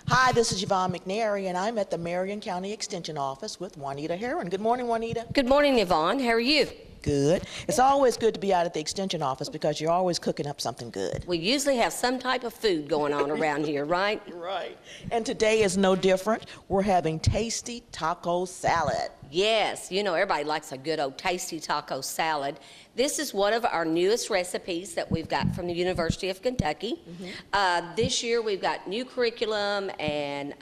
Hi, this is Yvonne McNary, and I'm at the Marion County Extension Office with Juanita Heron. Good morning, Juanita. Good morning, Yvonne. How are you? Good. It's always good to be out at the Extension Office because you're always cooking up something good. We usually have some type of food going on around here, right? Right. And today is no different. We're having tasty taco salad. Yes, you know, everybody likes a good old tasty taco salad. This is one of our newest recipes that we've got from the University of Kentucky. This year we've got new curriculum and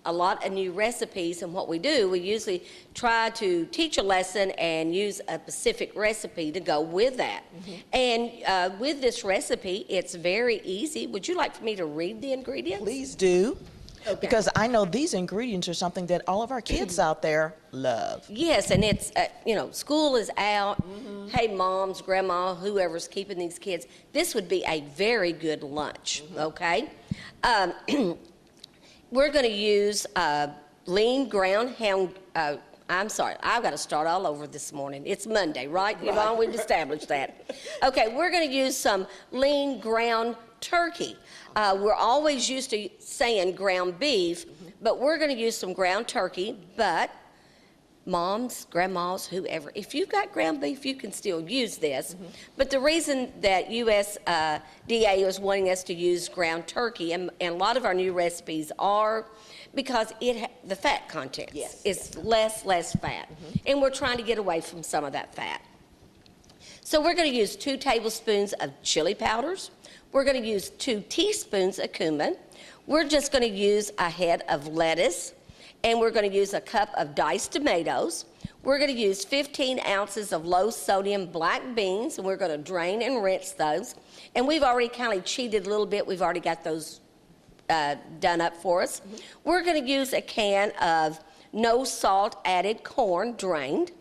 a lot of new recipes, and what we do, we usually try to teach a lesson and use a specific recipe to go with that. And with this recipe, it's very easy. Would you like for me to read the ingredients? Please do. Okay. Because I know these ingredients are something that all of our kids out there love. Yes, and it's, you know, school is out. Hey, moms, grandma, whoever's keeping these kids, this would be a very good lunch, okay? We're going to use lean ground ham. I'm sorry, I've got to start all over this morning. It's Monday, right, Yvonne? We've established that. Okay, we're going to use some lean ground turkey. We're always used to saying ground beef, but we're going to use some ground turkey. But moms, grandmas, whoever, if you've got ground beef, you can still use this. But the reason that USDA is wanting us to use ground turkey, and a lot of our new recipes are, because the fat content is less fat. And we're trying to get away from some of that fat. So we're going to use 2 tablespoons of chili powders. We're going to use 2 teaspoons of cumin. We're just going to use a head of lettuce, and we're going to use a cup of diced tomatoes. We're going to use 15 ounces of low-sodium black beans, and we're going to drain and rinse those. And we've already kind of cheated a little bit. We've already got those done up for us. We're going to use a can of no salt added corn, drained.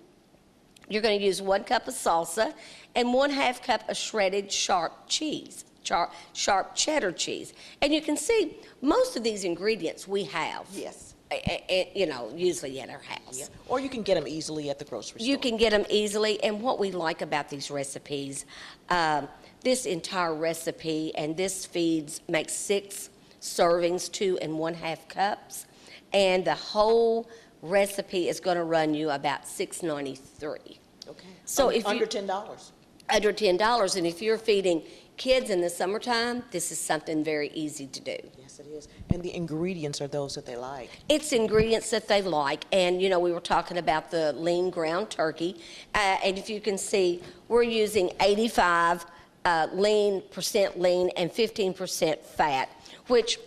You're going to use 1 cup of salsa and 1/2 cup of shredded sharp cheese. Sharp cheddar cheese. And you can see most of these ingredients we have. Yes. You know, usually in our house. Yeah. Or you can get them easily at the grocery store. You can get them easily, and what we like about these recipes, this entire recipe, and this makes 6 servings, 2 1/2 cups, and the whole recipe is going to run you about $6.93. Okay. So under $10. Under $10, and if you're feeding kids in the summertime, this is something very easy to do. Yes, it is. And the ingredients are those that they like. It's ingredients that they like, and you know, we were talking about the lean ground turkey, and if you can see, we're using 85% lean and 15% fat, which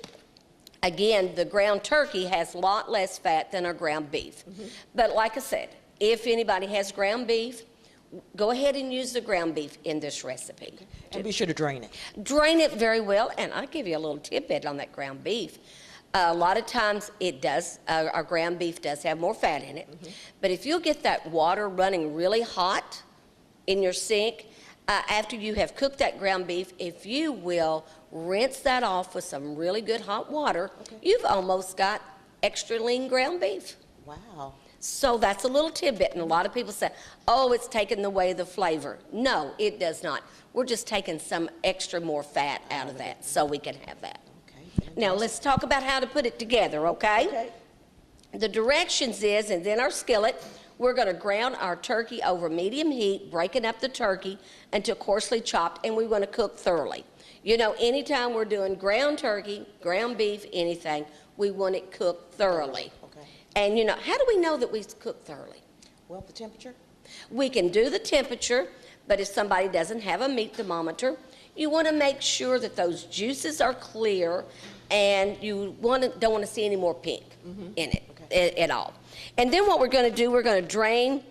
again, the ground turkey has a lot less fat than our ground beef. But like I said, if anybody has ground beef, go ahead and use the ground beef in this recipe. And be sure to drain it. Drain it very well, and I'll give you a little tidbit on that ground beef. A lot of times it does, our ground beef does have more fat in it, but if you'll get that water running really hot in your sink, after you have cooked that ground beef, if you will rinse that off with some really good hot water, you've almost got extra lean ground beef. Wow. So that's a little tidbit, and a lot of people say, oh, it's taking away the flavor. No, it does not. We're just taking some extra more fat out of that so we can have that. Okay. Now let's talk about how to put it together, okay? Okay. The directions is, and then our skillet, we're going to ground our turkey over medium heat, breaking up the turkey until coarsely chopped, and we're going to cook thoroughly. You know, anytime we're doing ground turkey, ground beef, anything, we want it cooked thoroughly. And you know, how do we know that we cook thoroughly? Well, the temperature? We can do the temperature, but if somebody doesn't have a meat thermometer, you want to make sure that those juices are clear, and you don't want to see any more pink in it at all. And then what we're going to do, we're going to drain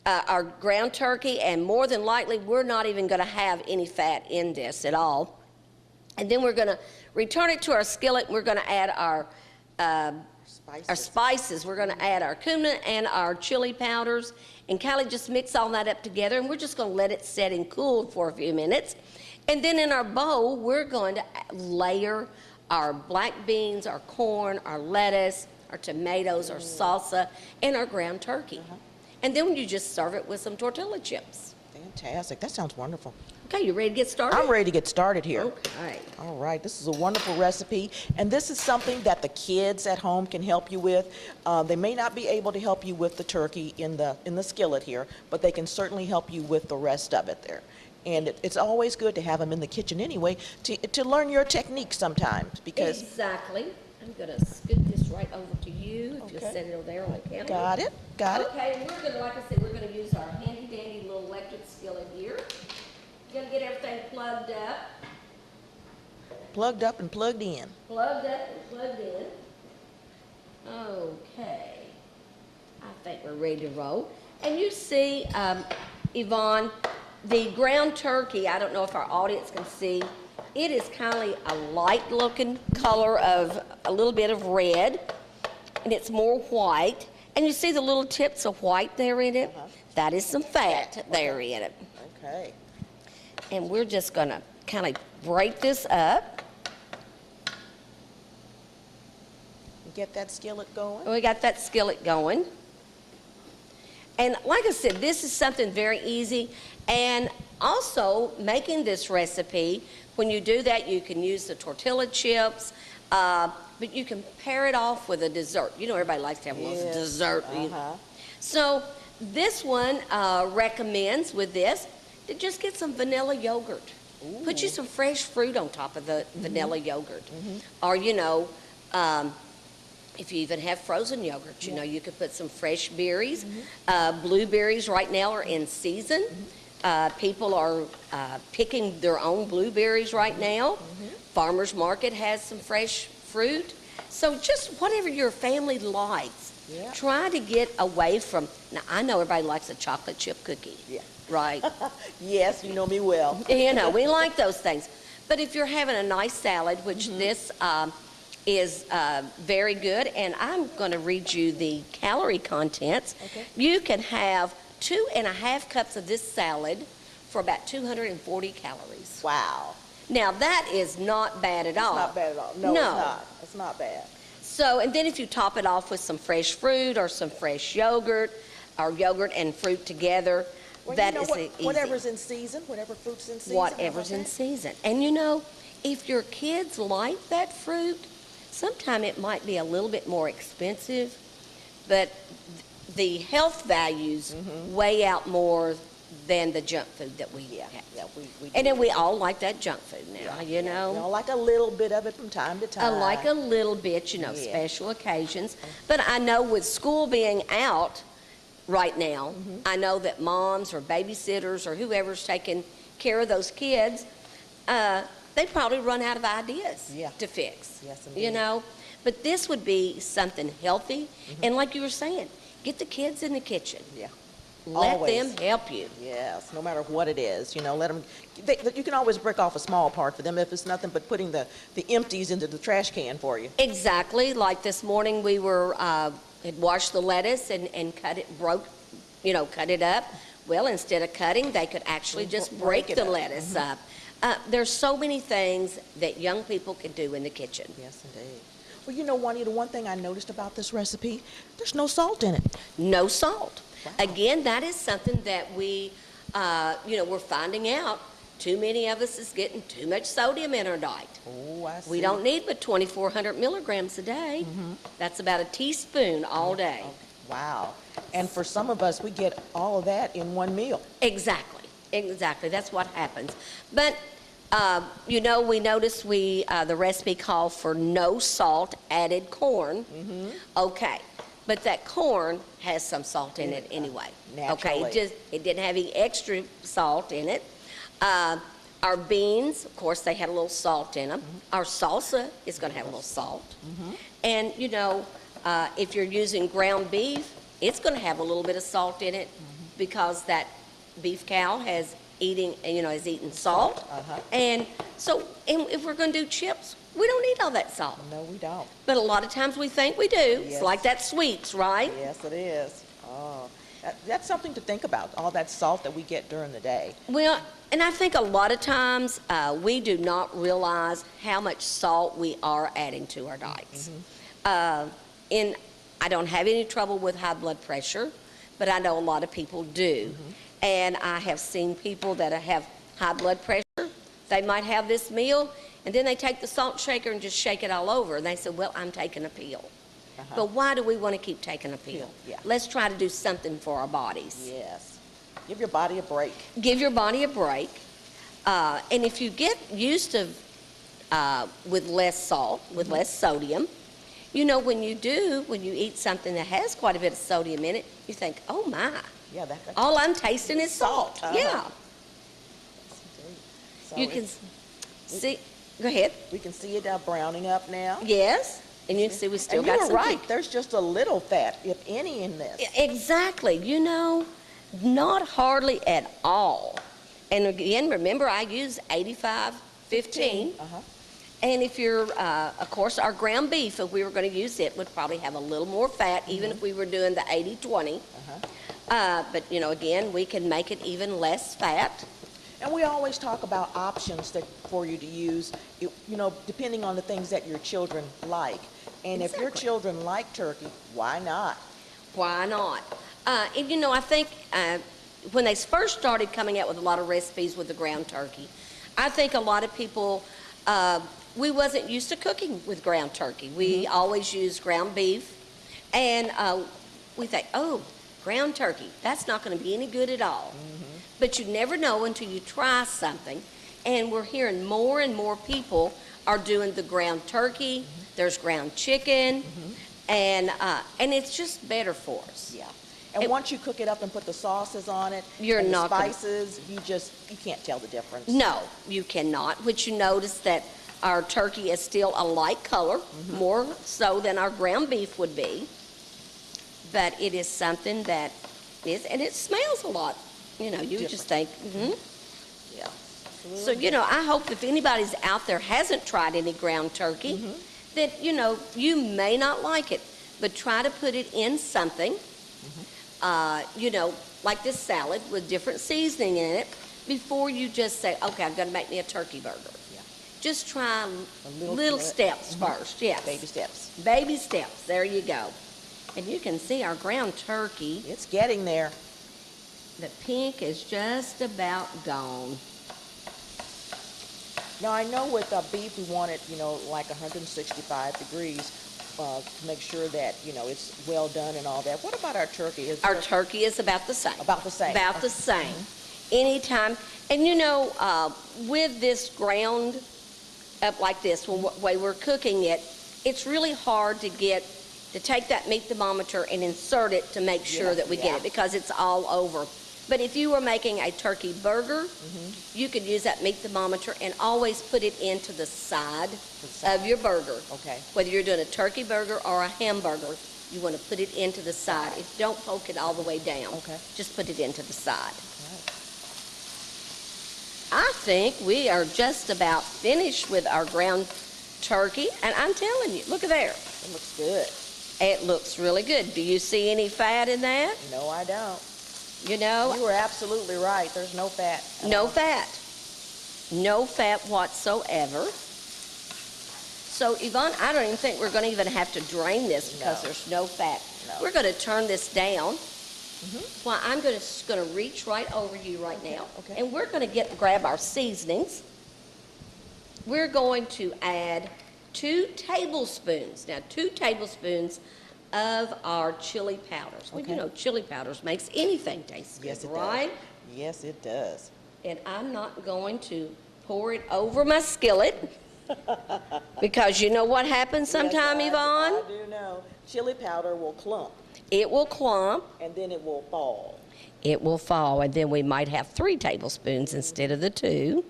our ground turkey, and more than likely, we're not even going to have any fat in this at all. And then we're going to return it to our skillet, and we're going to add our spices. We're going to add our cumin and our chili powders, and kind of just mix all that up together, and we're just going to let it set and cool for a few minutes. And then in our bowl, we're going to layer our black beans, our corn, our lettuce, our tomatoes, our salsa, and our ground turkey. And then you just serve it with some tortilla chips. Fantastic. That sounds wonderful. Okay, you ready to get started? I'm ready to get started here. Okay. All right, this is a wonderful recipe, and this is something that the kids at home can help you with. They may not be able to help you with the turkey in the skillet here, but they can certainly help you with the rest of it there. And it's always good to have them in the kitchen anyway to learn your technique sometimes because. Exactly. I'm gonna scoot this right over to you if you'll set it over there on the counter. Got it, got it. Okay, and we're gonna, like I said, we're gonna use our handy dandy little electric skillet here. Gonna get everything plugged up. Plugged up and plugged in. Plugged up and plugged in. Okay. I think we're ready to roll. And you see, Yvonne, the ground turkey, I don't know if our audience can see, it is kind of a light looking color of a little bit of red, and it's more white. And you see the little tips of white there in it? That is some fat there in it. Okay. And we're just gonna kind of break this up. Get that skillet going. We got that skillet going. And like I said, this is something very easy. And also, making this recipe, when you do that, you can use the tortilla chips, but you can pair it off with a dessert. You know, everybody likes to have a little dessert. So this one recommends with this to just get some vanilla yogurt. Ooh. Put you some fresh fruit on top of the vanilla yogurt. Or, you know, if you even have frozen yogurt, you know, you could put some fresh berries. Blueberries right now are in season. People are picking their own blueberries right now. Farmer's Market has some fresh fruit. So just whatever your family likes, try to get away from, now I know everybody likes a chocolate chip cookie, right? Yes, you know me well. You know, we like those things. But if you're having a nice salad, which this is very good, and I'm going to read you the calorie contents. Okay. You can have 2.5 cups of this salad for about 240 calories. Wow. Now that is not bad at all. It's not bad at all. No, it's not. It's not bad. So, and then if you top it off with some fresh fruit or some fresh yogurt, or yogurt and fruit together, Well, that you know is what, easy. whatever's in season, whatever fruit's in season. Whatever's in season. And you know, if your kids like that fruit, sometimes it might be a little bit more expensive, but the health values weigh out more than the junk food that we have. Yeah, we And do. then we all like that junk food now, you know. You know, like a little bit of it from time to time. I like a little bit, you know, Yeah. special occasions. But I know with school being out right now, I know that moms or babysitters or whoever's taking care of those kids, they probably run out of ideas to fix. Yes, you indeed. know. But this would be something healthy. And like you were saying, get the kids in the kitchen. Yeah. Let Always. them help you. Yes, no matter what it is, you know, let them. You can always break off a small part for them if it's nothing but putting the empties into the trash can for you. Exactly. Like this morning, we were had washed the lettuce and cut it, cut it up. Well, instead of cutting, they could actually just break it the up. lettuce up. There's so many things that young people can do in the kitchen. Yes, indeed. Well, you know, Juanita, one thing I noticed about this recipe, there's no salt in it. No salt. Wow. Again, that is something that we, we're finding out. Too many of us is getting too much sodium in our diet. Oh, I see. We don't need but 2,400 milligrams a day. That's about a teaspoon all day. Wow. And for some of us, we get all of that in one meal. Exactly. That's what happens. But, we noticed the recipe called for no salt added corn. Okay. But that corn has some salt in it anyway. Naturally. Okay, it didn't have any extra salt in it. Our beans, of course, they had a little salt in them. Our salsa is going to have a little salt. And, if you're using ground beef, it's going to have a little bit of salt in it because that beef cow is eating salt. And so, if we're going to do chips, we don't need all that salt. No, we don't. But a lot of times we think we do. Yes. It's like that sweets, right? Yes, it is. Oh, that's something to think about, all that salt that we get during the day. Well, and I think a lot of times we do not realize how much salt we are adding to our diets. And I don't have any trouble with high blood pressure, but I know a lot of people do. And I have seen people that have high blood pressure. They might have this meal, and then they take the salt shaker and just shake it all over. And they say, well, I'm taking a pill. But why do we want to keep taking a pill? Yeah. Let's try to do something for our bodies. Yes. Give your body a break. Give your body a break. And if you get used to with less salt, with less sodium, you know, when you eat something that has quite a bit of sodium in it, you think, oh my, Yeah, all I'm tasting is salt. Salt, Yeah. So You can see, go ahead. we can see it browning up now. Yes. And you can see we still And got you were some right. heat. There's just a little fat, if any, in this. Exactly. You know, not hardly at all. And again, remember, I use 85-15. And if you're, of course, our ground beef, if we were going to use it, would probably have a little more fat, even if we were doing the 80-20. But, you know, again, we can make it even less fat. And we always talk about options for you to use, you know, depending on the things that your children like. And if your Exactly. children like turkey, why not? Why not? And, you know, I think when they first started coming out with a lot of recipes with the ground turkey, I think a lot of people, we wasn't used to cooking with ground turkey. We always used ground beef. And we think, oh, ground turkey, that's not going to be any good at all. But you never know until you try something. And we're hearing more and more people are doing the ground turkey. There's ground chicken. And it's just better for us. Yeah. And once you cook it up and put the sauces on it, You're and the not gonna- spices, you can't tell the difference. No, you cannot. Which you notice that our turkey is still a light color, more so than our ground beef would be. But it is something that is, and it smells a lot. You know, you just think, Yeah. So, you know, I hope if anybody's out there hasn't tried any ground turkey, that, you know, you may not like it, but try to put it in something, you know, like this salad with different seasoning in it, before you just say, okay, I'm going to make me a turkey burger. Yeah. Just try little little bit. steps first, yes. Baby steps. Baby steps, there you go. And you can see our ground turkey, It's getting there. the pink is just about gone. Now, I know with beef, we want it, you know, like 165 degrees to make sure that, you know, it's well done and all that. What about our turkey? Our turkey is about the same. About the same. About the same. Anytime. And you know, with this ground up like this, way we're cooking it, it's really hard to take that meat thermometer and insert it to make sure that we get it, because it's all over. But if you were making a turkey burger, you could use that meat thermometer and always put it into the side of your burger. Okay. Whether you're doing a turkey burger or a hamburger, you want to put it into the side. Don't poke it all the way down. Okay. Just put it into the side. I think we are just about finished with our ground turkey. And I'm telling you, look at there. It looks good. It looks really good. Do you see any fat in that? No, I don't. You know, You were absolutely right. There's no fat. at no all. fat. No fat whatsoever. So, Yvonne, I don't even think we're going to even have to drain this because No. there's no fat. No. We're going to turn this down. Well, I'm going to reach right over you right now. okay. And we're going to grab our seasonings. We're going to add 2 tablespoons. Now, 2 tablespoons of our chili powders. Well, you Okay. know, chili powders makes anything taste good, Yes, it right? does. Yes, it does. And I'm not going to pour it over my skillet because you know what happens sometime, Yes, Yvonne? I do know. Chili powder will clump, It will clump, and then it will fall. it will fall, and then we might have 3 tablespoons instead of the 2.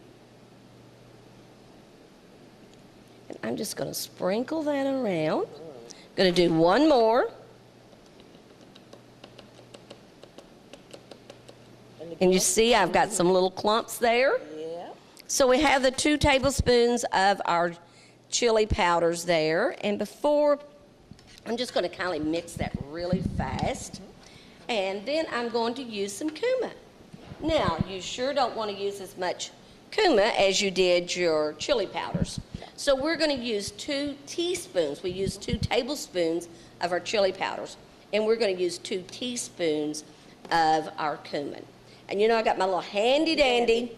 And I'm just going to sprinkle that around. Going to do one more. And you see I've got some little clumps there. Yeah. So we have the 2 tablespoons of our chili powders there. And before, I'm just going to kind of mix that really fast. And then I'm going to use some cumin. Now, you sure don't want to use as much cumin as you did your chili powders. So we're going to use 2 teaspoons. We use 2 tablespoons of our chili powders. And we're going to use 2 teaspoons of our cumin. And you know, I got my little handy dandy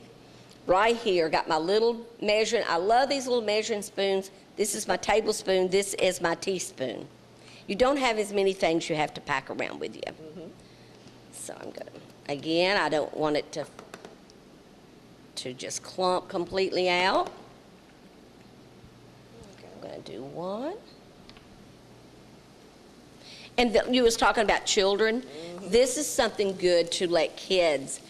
right here, got my little measuring. I love these little measuring spoons. This is my tablespoon. This is my teaspoon. You don't have as many things you have to pack around with you. So I'm going to, again, I don't want it to just clump completely out. I'm going to do one. And you was talking about children. This is something good to let kids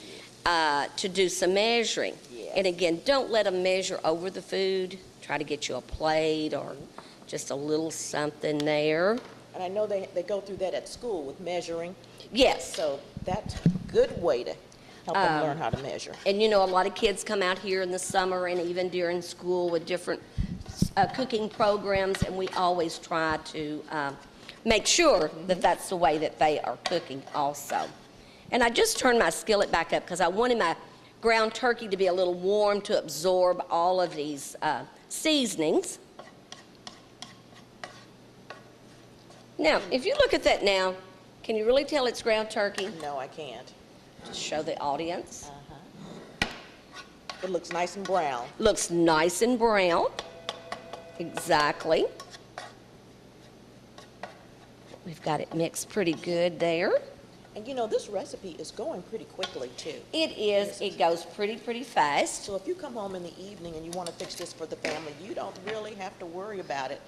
to do some measuring. Yes. And again, don't let them measure over the food. Try to get you a plate or just a little something there. And I know they go through that at school with measuring. Yes. So that's a good way to help them learn how to measure. And you know, a lot of kids come out here in the summer and even during school with different cooking programs, and we always try to make sure that that's the way that they are cooking also. And I just turned my skillet back up because I wanted my ground turkey to be a little warm to absorb all of these seasonings. Now, if you look at that now, can you really tell it's ground turkey? No, I can't. Just show the audience. It looks nice and brown. Looks nice and brown. Exactly. We've got it mixed pretty good there. And you know, this recipe is going pretty quickly too. It is. It goes pretty fast. So if you come home in the evening and you want to fix this for the family, you don't really have to worry about it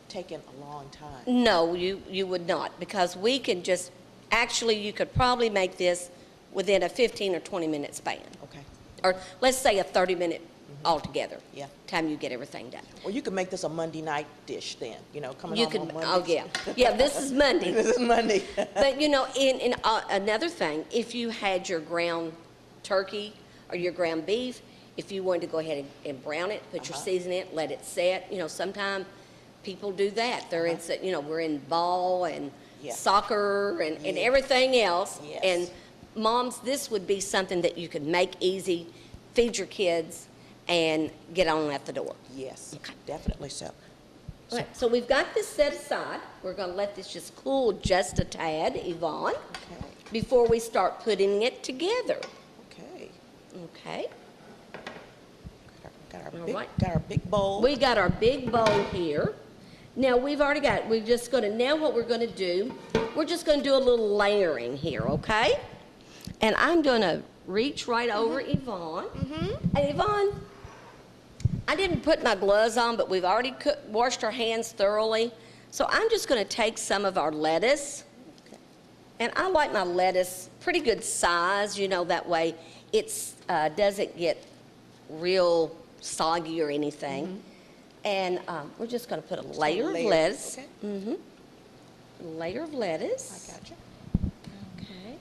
taking a long time. No, you would not, because we can just, actually, you could probably make this within a 15 or 20 minute span. Okay. Or let's say a 30-minute altogether. Yeah. Time you get everything done. Or you can make this a Monday night dish then, you know, coming You home can, on oh Mondays. yeah. Yeah, this is Monday. This is Monday. But you know, in another thing, if you had your ground turkey or your ground beef, if you wanted to go ahead and brown it, put your seasoning in it, let it set, you know, sometimes people do that. They're in, you know, we're in ball and soccer and everything else. Yes. And moms, this would be something that you could make easy, feed your kids, and get on at the door. Yes, Okay. definitely so. Okay, so we've got this set aside. We're going to let this just cool just a tad, Yvonne, Okay. before we start putting it together. Okay. Okay? Got All our right. got our big bowl. We got our big bowl here. Now we've already got it. We're just going to, now what we're going to do, we're just going to do a little layering here, okay? And I'm going to reach right over Yvonne. And Yvonne, I didn't put my gloves on, but we've already washed our hands thoroughly. So I'm just going to take some of our lettuce. And I like my lettuce pretty good size, you know, that way it doesn't get real soggy or anything. And we're just going to put a layer of lettuce. Okay. A layer of lettuce. I got you. Okay.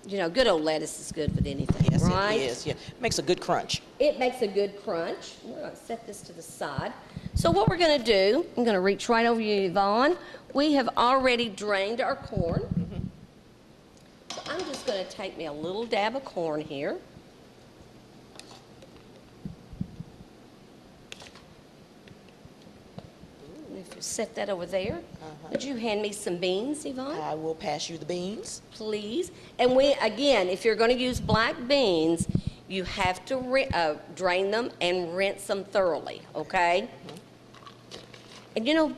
You know, good old lettuce is good with anything, Yes, right? it is. Yeah, makes a good crunch. It makes a good crunch. We're going to set this to the side. So what we're going to do, I'm going to reach right over you, Yvonne. We have already drained our corn. So I'm just going to take me a little dab of corn here. And if you set that over there, would you hand me some beans, Yvonne? I will pass you the beans. Please. And we, again, if you're going to use black beans, you have to drain them and rinse them thoroughly, okay? And you know,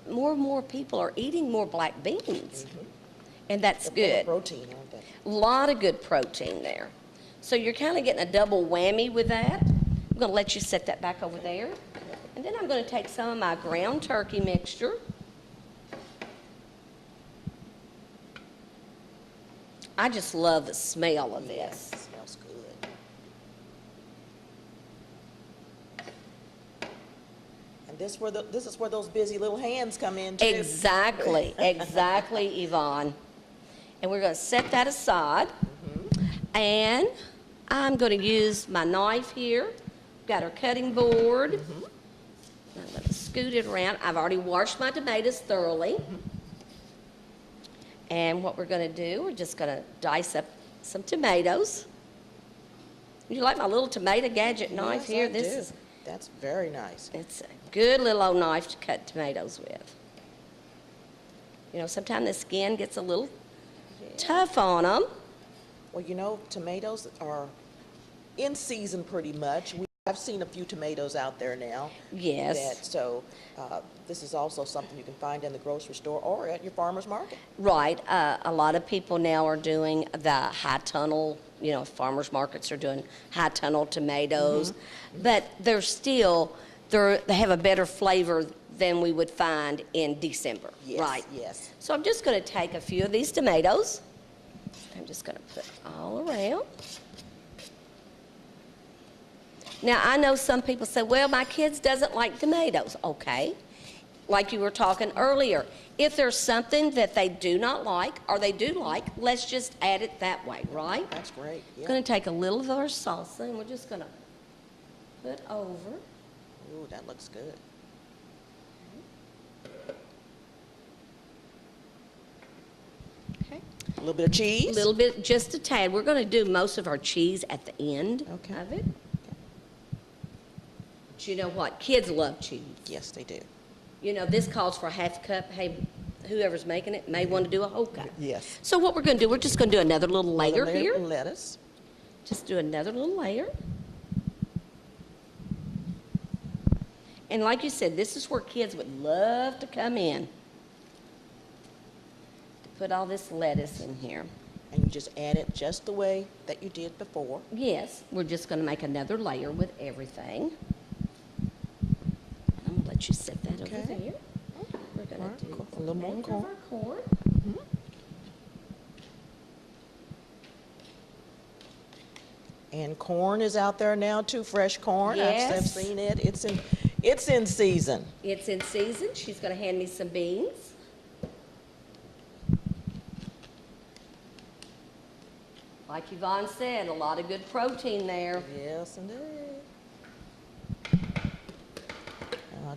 more and more people are eating more black beans. And that's They're full good. of protein, aren't they? A lot of good protein there. So you're kind of getting a double whammy with that. I'm going to let you set that back over there. And then I'm going to take some of my ground turkey mixture. I just love the smell of this. It smells good. And this is where those busy little hands come in too. Exactly, exactly, Yvonne. And we're going to set that aside. And I'm going to use my knife here. Got our cutting board. I'm going to scoot it around. I've already washed my tomatoes thoroughly. And what we're going to do, we're just going to dice up some tomatoes. You like my little tomato gadget knife Yes, here? I This do. is, That's very nice. it's a good little old knife to cut tomatoes with. You know, sometimes the skin gets a little tough on them. Well, you know, tomatoes are in season pretty much. I've seen a few tomatoes out there now. Yes. This is also something you can find in the grocery store or at your farmer's market. Right. A lot of people now are doing the high tunnel, you know, farmers markets are doing high tunnel tomatoes, but they're still, they have a better flavor than we would find in December. Yes, right. yes. So I'm just going to take a few of these tomatoes. I'm just going to put all around. Now, I know some people say, well, my kids doesn't like tomatoes. Okay. Like you were talking earlier, if there's something that they do not like or they do like, let's just add it that way, right? That's great. Yeah. Going to take a little of our salsa and we're just going to put over. Ooh, that looks good. Okay. A little bit of cheese. A little bit, just a tad. We're going to do most of our cheese at the end of it. But you know what? Kids love cheese. Yes, they do. You know, this calls for a half cup. Hey, whoever's making it may want to do a whole cup. Yes. So what we're going to do, we're just going to do another little layer Another here. Lettuce. Just do another little layer. And like you said, this is where kids would love to come in. To put all this lettuce in here. And you just add it just the way that you did before. Yes, we're just going to make another layer with everything. I'm going to let you set that over there. We're going to do a little more corn. Our corn. And corn is out there now too, fresh corn. Yes. I've seen it. It's in season. It's in season. She's going to hand me some beans. Like Yvonne said, a lot of good protein there. Yes, indeed.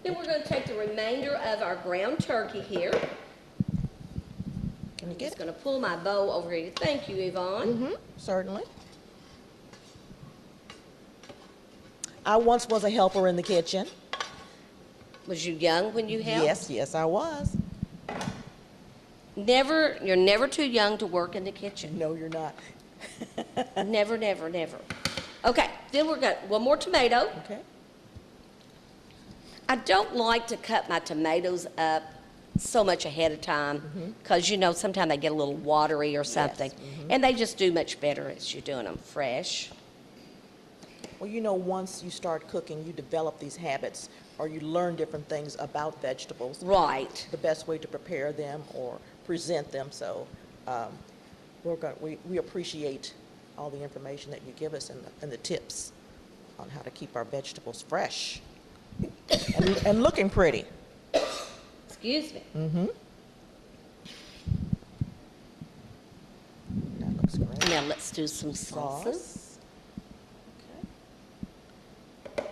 Then we're going to take the remainder of our ground turkey here. Can you I'm get just it? going to pull my bowl over here. Thank you, Yvonne. Certainly. I once was a helper in the kitchen. Was you young when you helped? Yes, yes, I was. You're never too young to work in the kitchen. No, you're not. Never, never, never. Okay, then we're got one more tomato. Okay. I don't like to cut my tomatoes up so much ahead of time because, you know, sometimes they get a little watery or something. And they just do much better as you're doing them fresh. Well, you know, once you start cooking, you develop these habits or you learn different things about vegetables. Right. The best way to prepare them or present them. So we appreciate all the information that you give us and the tips on how to keep our vegetables fresh and looking pretty. Excuse me. That looks great. Now let's do some salsa. Sauce. Okay.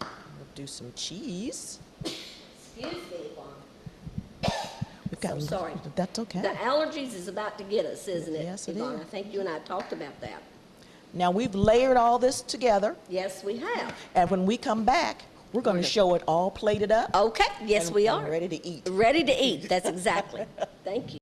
We'll do some cheese. Excuse me, Yvonne. We've got, So sorry. That's okay. The allergies is about to get us, isn't it, Yes, it Yvonne? is. I think you and I talked about that. Now we've layered all this together, Yes, we have. and when we come back, we're going to show it all plated up. Okay, yes, and- we and are. ready to eat. Ready to eat, that's exactly. Thank you.